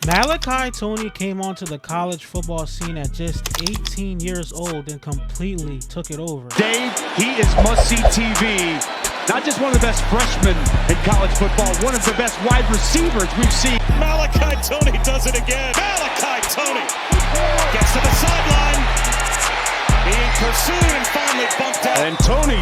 Malachi Toney came onto the college football scene at just 18 years old and completely took it over. Dave, he is must-see TV. Not just one of the best freshmen in college football, one of the best wide receivers we've seen. Malachi Toney does it again. Malachi Toney gets to the sideline, being pursued and finally bumped out. And Toney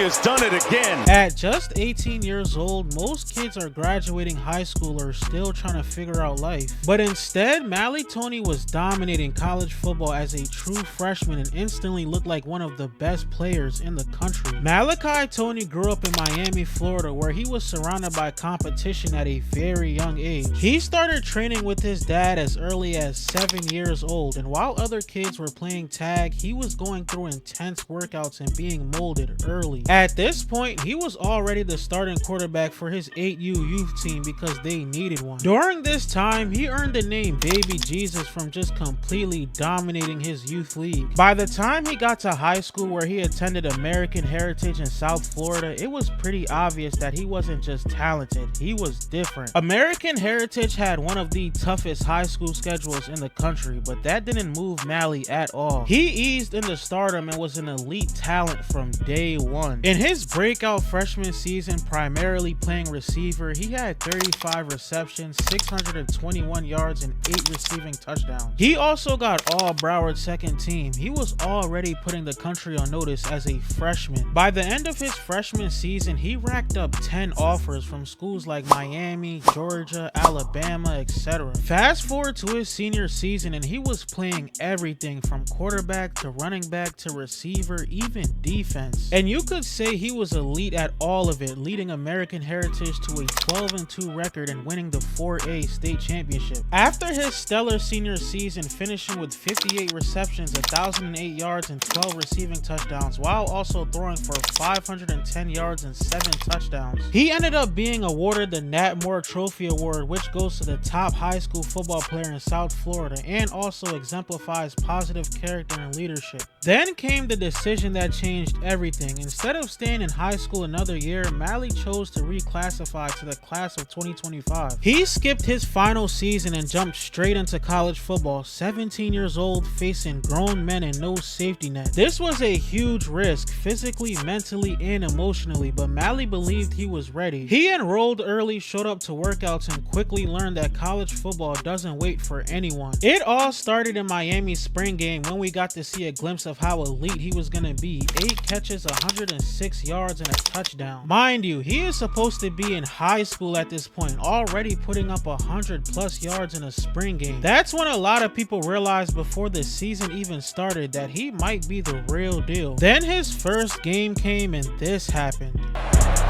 has done it again. At just 18 years old, most kids are graduating high school or still trying to figure out life. But instead, Malachi Toney was dominating college football as a true freshman and instantly looked like one of the best players in the country. Malachi Toney grew up in Miami, Florida, where he was surrounded by competition at a very young age. He started training with his dad as early as 7 years old, and while other kids were playing tag, he was going through intense workouts and being molded early. At this point, he was already the starting quarterback for his 8U youth team because they needed one. During this time, he earned the name Baby Jesus from just completely dominating his youth league. By the time he got to high school, where he attended American Heritage in South Florida, it was pretty obvious that he wasn't just talented, he was different. American Heritage had one of the toughest high school schedules in the country, but that didn't move Mally at all. He eased into stardom and was an elite talent from day one. In his breakout freshman season, primarily playing receiver, he had 35 receptions, 621 yards, and 8 receiving touchdowns. He also got all Broward second team. He was already putting the country on notice as a freshman. By the end of his freshman season, he racked up 10 offers from schools like Miami, Georgia, Alabama, etc. Fast forward to his senior season and he was playing everything from quarterback to running back to receiver, even defense. And you could say he was elite at all of it, leading American Heritage to a 12-2 record and winning the 4A state championship. After his stellar senior season, finishing with 58 receptions, 1,008 yards, and 12 receiving touchdowns, while also throwing for 510 yards and 7 touchdowns. He ended up being awarded the Nat Moore Trophy Award, which goes to the top high school football player in South Florida and also exemplifies positive character and leadership. Then came the decision that changed everything. Instead of staying in high school another year, Mally chose to reclassify to the class of 2025. He skipped his final season and jumped straight into college football, 17 years old, facing grown men and no safety net. This was a huge risk, physically, mentally, and emotionally, but Mally believed he was ready. He enrolled early, showed up to workouts, and quickly learned that college football doesn't wait for anyone. It all started in Miami's spring game when we got to see a glimpse of how elite he was gonna be. 8 catches, 106 yards, and a touchdown. Mind you, he is supposed to be in high school at this point, already putting up 100+ yards in a spring game. That's when a lot of people realized before the season even started that he might be the real deal. Then his first game came and this happened.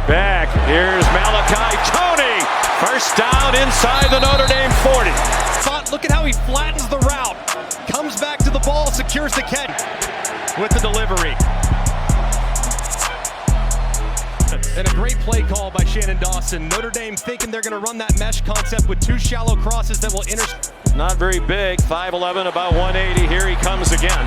Back, here's Malachi Toney. First down inside the Notre Dame 40. Look at how he flattens the route. Comes back to the ball, secures the catch with the delivery. And a great play call by Shannon Dawson. Notre Dame thinking they're going to run that mesh concept with 2 shallow crosses that will intercept. Not very big, 5'11", about 180. Here he comes again.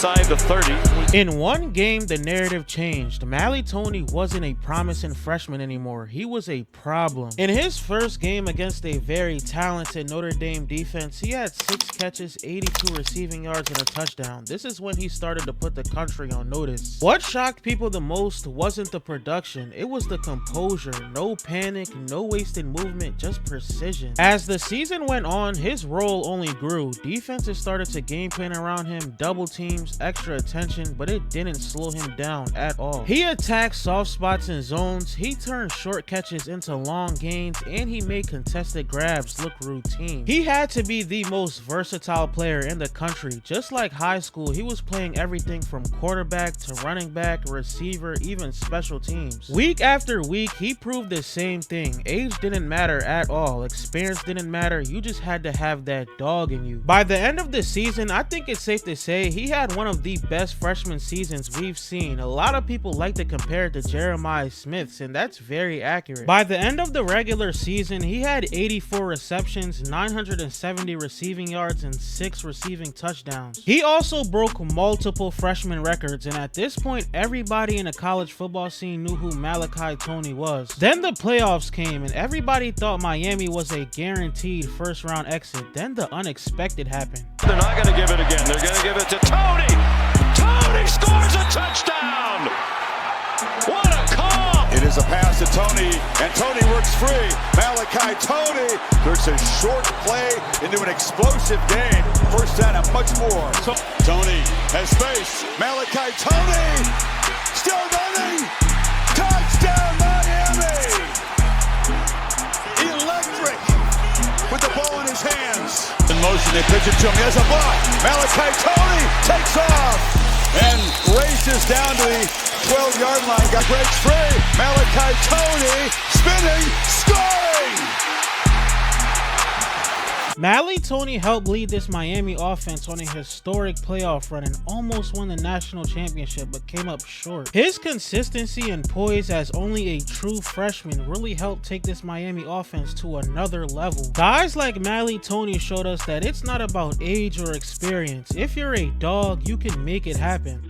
Inside the 30. In one game, the narrative changed. Malachi Toney wasn't a promising freshman anymore. He was a problem. In his first game against a very talented Notre Dame defense, he had 6 catches, 82 receiving yards, and a touchdown. This is when he started to put the country on notice. What shocked people the most wasn't the production, it was the composure. No panic, no wasted movement, just precision. As the season went on, his role only grew. Defenses started to game plan around him, double teams, extra attention, but it didn't slow him down at all. He attacked soft spots and zones, he turned short catches into long gains, and he made contested grabs look routine. He had to be the most versatile player in the country. Just like high school, he was playing everything from quarterback to running back, receiver, even special teams. Week after week, he proved the same thing. Age didn't matter at all. Experience didn't matter. You just had to have that dog in you. By the end of the season, I think it's safe to say he had one one of the best freshman seasons we've seen. A lot of people like to compare it to Jeremiah Smith's, and that's very accurate. By the end of the regular season, he had 84 receptions, 970 receiving yards, and 6 receiving touchdowns. He also broke multiple freshman records, and at this point, everybody in the college football scene knew who Malachi Toney was. Then the playoffs came, and everybody thought Miami was a guaranteed first-round exit. Then the unexpected happened. They're not going to give it again. They're going to give it to Toney. Toney scores a touchdown. What a call. It is a pass to Toney, and Toney works free. Malachi Toney turns a short play into an explosive gain. First down and much more. So Toney has space. Malachi Toney still running. Touchdown Miami. Electric with the ball in his hands. In motion, they pitch it to him. He has a block. Malachi Toney takes off and races down to the 12-yard line. Got breaks free. Malachi Toney spinning, scoring. Mally Toney helped lead this Miami offense on a historic playoff run and almost won the national championship, but came up short. His consistency and poise as only a true freshman really helped take this Miami offense to another level. Guys like Mally Toney showed us that it's not about age or experience. If you're a dog, you can make it happen.